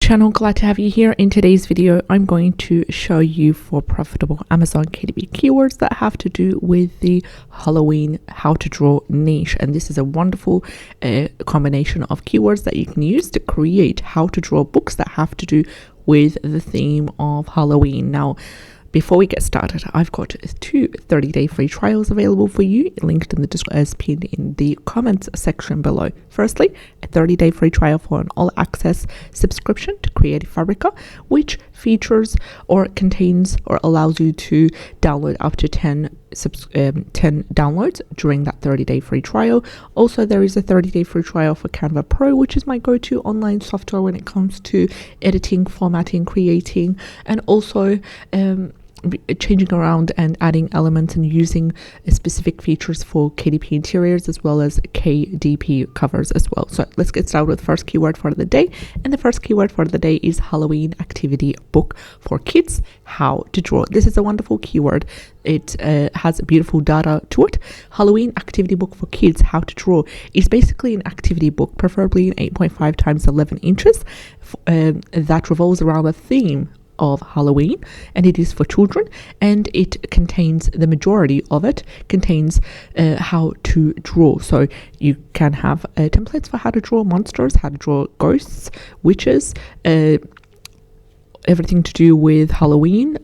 channel, glad to have you here. In today's video, I'm going to show you 4 profitable Amazon KDP keywords that have to do with the Halloween how to draw niche. And this is a wonderful combination of keywords that you can use to create how to draw books that have to do with the theme of Halloween. Now, before we get started, I've got 2 30-day free trials available for you, linked in the description as pinned in the comments section below. Firstly, a 30-day free trial for an all-access subscription to Creative Fabrica, which features or contains or allows you to download up to 10 downloads during that 30-day free trial. Also, there is a 30-day free trial for Canva Pro, which is my go-to online software when it comes to editing, formatting, creating, and also changing around and adding elements and using specific features for KDP interiors as well as KDP covers as well. So let's get started with the first keyword for the day. And the first keyword for the day is Halloween activity book for kids, how to draw. This is a wonderful keyword. It has beautiful data to it. Halloween activity book for kids, how to draw, is basically an activity book, preferably in 8.5 times 11 inches, that revolves around a theme of Halloween, and it is for children, and it contains, the majority of it contains how to draw. So you can have templates for how to draw monsters, how to draw ghosts, witches, everything to do with Halloween,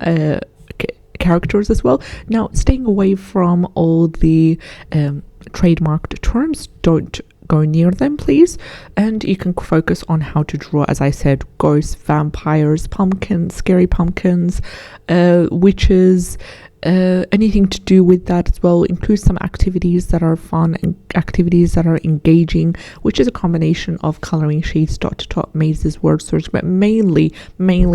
characters as well. Now, staying away from all the trademarked terms, don't go near them, please, and you can focus on how to draw, as I said, ghosts, vampires, pumpkins, scary pumpkins, witches, anything to do with that as well. Include some activities that are fun and activities that are engaging, which is a combination of coloring sheets, dot to dot, mazes, word search, but mainly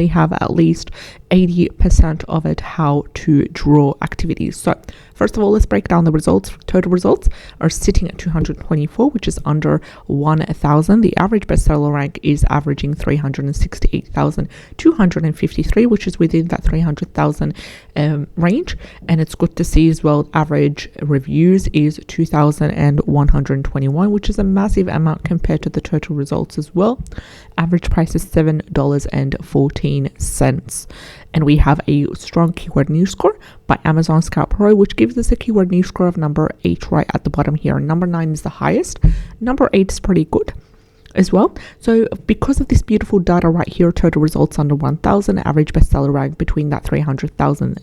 have at least 80% of it how to draw activities. So first of all, let's break down the results. Total results are sitting at 224, which is under 1,000. The average bestseller rank is averaging 368,253, which is within that 300,000 range. And it's good to see as well, average reviews is 2,121, which is a massive amount compared to the total results as well. Average price is $7.14. And we have a strong keyword niche score by Amazon Scout Pro, which gives us a keyword niche score of number 8 right at the bottom here. Number 9 is the highest. Number 8 is pretty good as well. So because of this beautiful data right here, total results under 1,000, average bestseller rank between that 300,000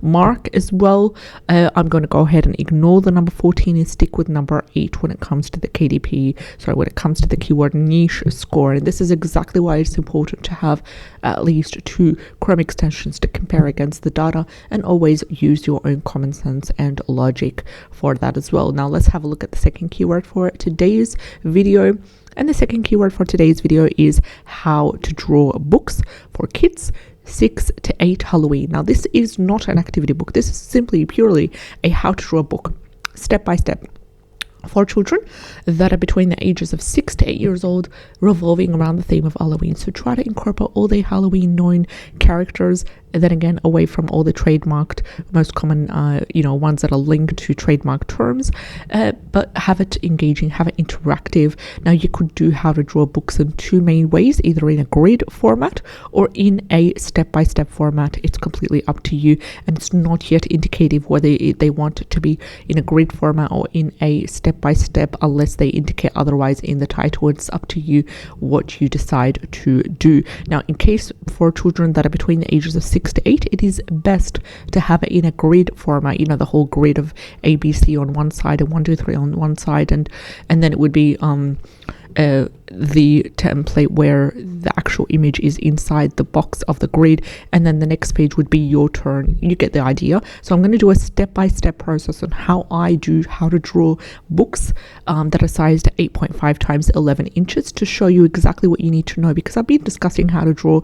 mark as well. I'm going to go ahead and ignore the number 14 and stick with number 8 when it comes to the KDP, when it comes to the keyword niche score. And this is exactly why it's important to have at least 2 Chrome extensions to compare against the data, and always use your own common sense and logic for that as well. Now let's have a look at the second keyword for today's video. And the second keyword for today's video is how to draw books for kids 6 to 8 Halloween. Now, this is not an activity book. This is simply purely a how to draw book, step by step, for children that are between the ages of 6 to 8 years old, revolving around the theme of Halloween. So try to incorporate all the Halloween known characters, and then again, away from all the trademarked, most common, ones that are linked to trademark terms, but have it engaging, have it interactive. Now, you could do how to draw books in 2 main ways, either in a grid format or in a step-by-step format. It's completely up to you, and it's not yet indicative whether they want it to be in a grid format or in a step-by-step, unless they indicate otherwise in the title. It's up to you what you decide to do. Now, in case for children that are between the ages of 6 to 8, it is best to have it in a grid format, the whole grid of ABC on one side and 1, 2, 3 on one side, and then it would be the template where the actual image is inside the box of the grid, and then the next page would be your turn. You get the idea. So I'm going to do a step-by-step process on how to draw books that are sized 8.5 times 11 inches to show you exactly what you need to know, because I've been discussing how to draw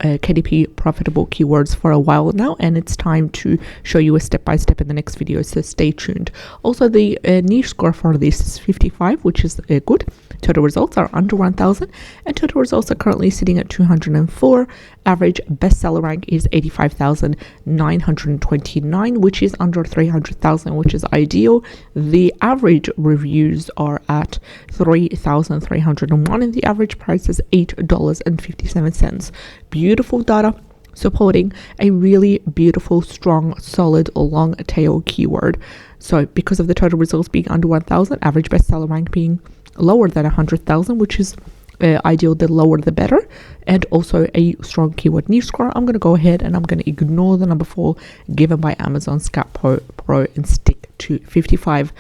KDP profitable keywords for a while now, and it's time to show you a step-by-step in the next video, so stay tuned. Also, the niche score for this is 55, which is good. Total results are under 1,000, and total results are currently sitting at 204. Average bestseller rank is 85,929, which is under 300,000, which is ideal. The average reviews are at 3,301, and the average price is $8.57. Beautiful data supporting a really beautiful, strong, solid, long tail keyword. So because of the total results being under 1,000, average bestseller rank being lower than 100,000, which is ideal, the lower the better, and also a strong keyword niche score, I'm going to go ahead and I'm going to ignore the number 4 given by Amazon Scout Pro and stick to 55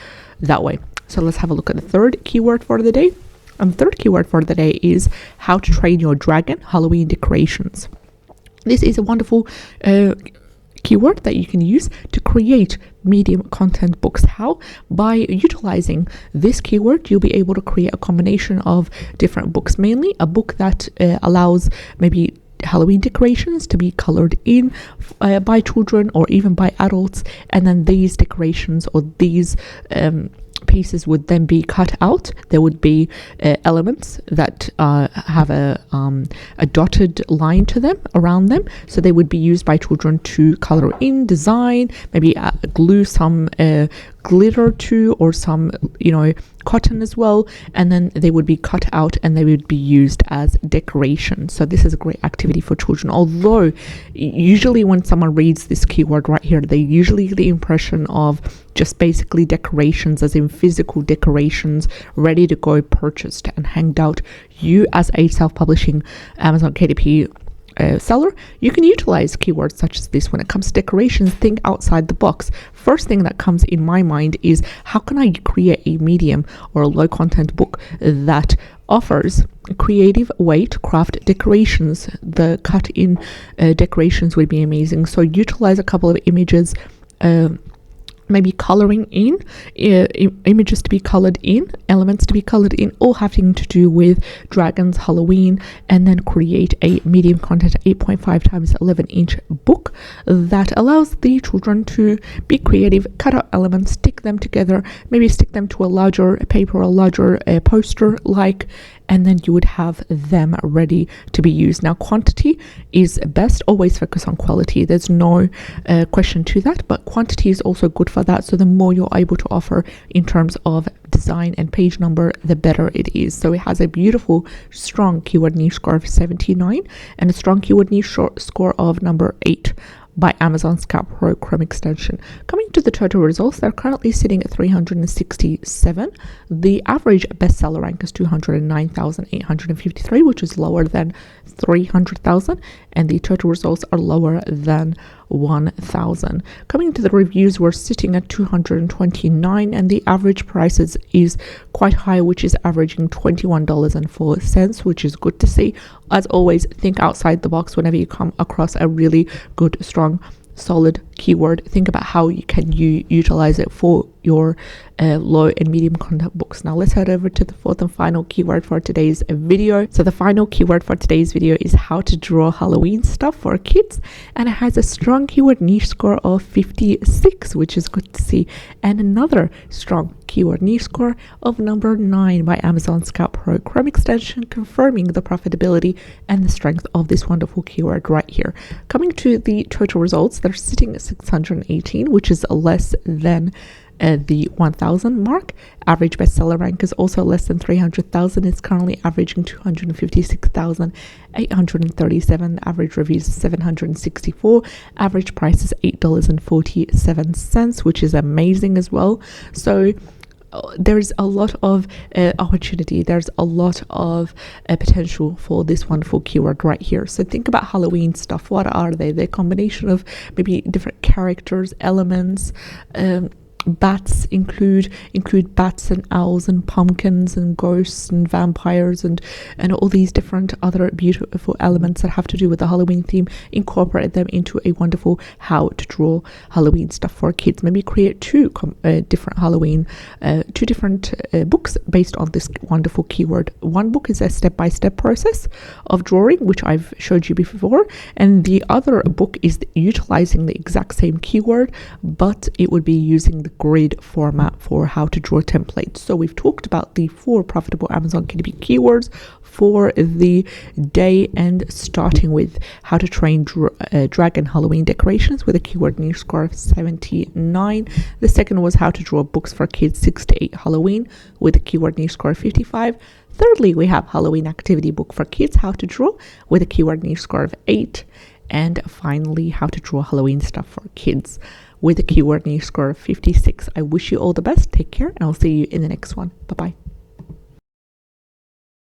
that way. So let's have a look at the third keyword for the day. And the third keyword for the day is how to train your dragon Halloween decorations. This is a wonderful keyword that you can use to create medium content books. How? By utilizing this keyword, you'll be able to create a combination of different books, mainly a book that allows maybe Halloween decorations to be colored in by children or even by adults, and then these decorations or these pieces would then be cut out. There would be elements that have a dotted line to them around them, so they would be used by children to color in, design, maybe glue some glitter to, or some cotton as well, and then they would be cut out and they would be used as decoration. So this is a great activity for children, although usually when someone reads this keyword right here, they usually get the impression of just basically decorations, as in physical decorations ready to go, purchased and hanged out. You as a self-publishing Amazon KDP seller, you can utilize keywords such as this. When it comes to decorations, think outside the box. First thing that comes in my mind is, how can I create a medium or a low content book that offers a creative way to craft decorations? The cut in decorations would be amazing. So utilize a couple of images, maybe coloring in, images to be colored in, elements to be colored in, all having to do with dragons, Halloween, and then create a medium content 8.5 times 11 inch book that allows the children to be creative, cut out elements, stick them together, maybe stick them to a larger paper, a larger poster, and then you would have them ready to be used. Now, quantity is best. Always focus on quality. There's no question to that, but quantity is also good for that. So the more you're able to offer in terms of design and page number, the better it is. So it has a beautiful, strong keyword niche score of 79 and a strong keyword niche score of number 8 by Amazon Scout Pro Chrome extension. Coming to the total results, they're currently sitting at 367. The average bestseller rank is 209,853, which is lower than 300,000, and the total results are lower than 1,000. Coming to the reviews, we're sitting at 229, and the average prices is quite high, which is averaging $21.04, which is good to see. As always, think outside the box whenever you come across a really good, strong, solid keyword. Think about how you can utilize it for your low and medium content books. Now let's head over to the fourth and final keyword for today's video. So the final keyword for today's video is how to draw Halloween stuff for kids, and it has a strong keyword niche score of 56, which is good to see, and another strong keyword niche score of number 9 by Amazon Scout Pro Chrome extension, confirming the profitability and the strength of this wonderful keyword right here. Coming to the total results, they're sitting at 618, which is less than the 1,000 mark. Average bestseller rank is also less than 300,000. It's currently averaging 256,837. Average reviews is 764. Average price is $8.47, which is amazing as well. So there's a lot of opportunity. There's a lot of potential for this wonderful keyword right here. So think about Halloween stuff. What are they? They're a combination of maybe different characters, elements, Bats include bats and owls and pumpkins and ghosts and vampires and all these different other beautiful elements that have to do with the Halloween theme. Incorporate them into a wonderful how to draw Halloween stuff for kids. Maybe create two different Halloween, two different books based on this wonderful keyword. One book is a step-by-step process of drawing, which I've showed you before, and the other book is utilizing the exact same keyword, but it would be using the grid format for how to draw templates. So we've talked about the 4 profitable Amazon KDP keywords for the day, and starting with how to train dragon Halloween decorations with a keyword niche score of 79. The second was how to draw books for kids 6 to 8 Halloween with a keyword niche score of 55. Thirdly, we have Halloween activity book for kids, how to draw with a keyword niche score of 8. And finally, how to draw Halloween stuff for kids with a keyword niche score of 56. I wish you all the best. Take care, and I'll see you in the next one. Bye-bye.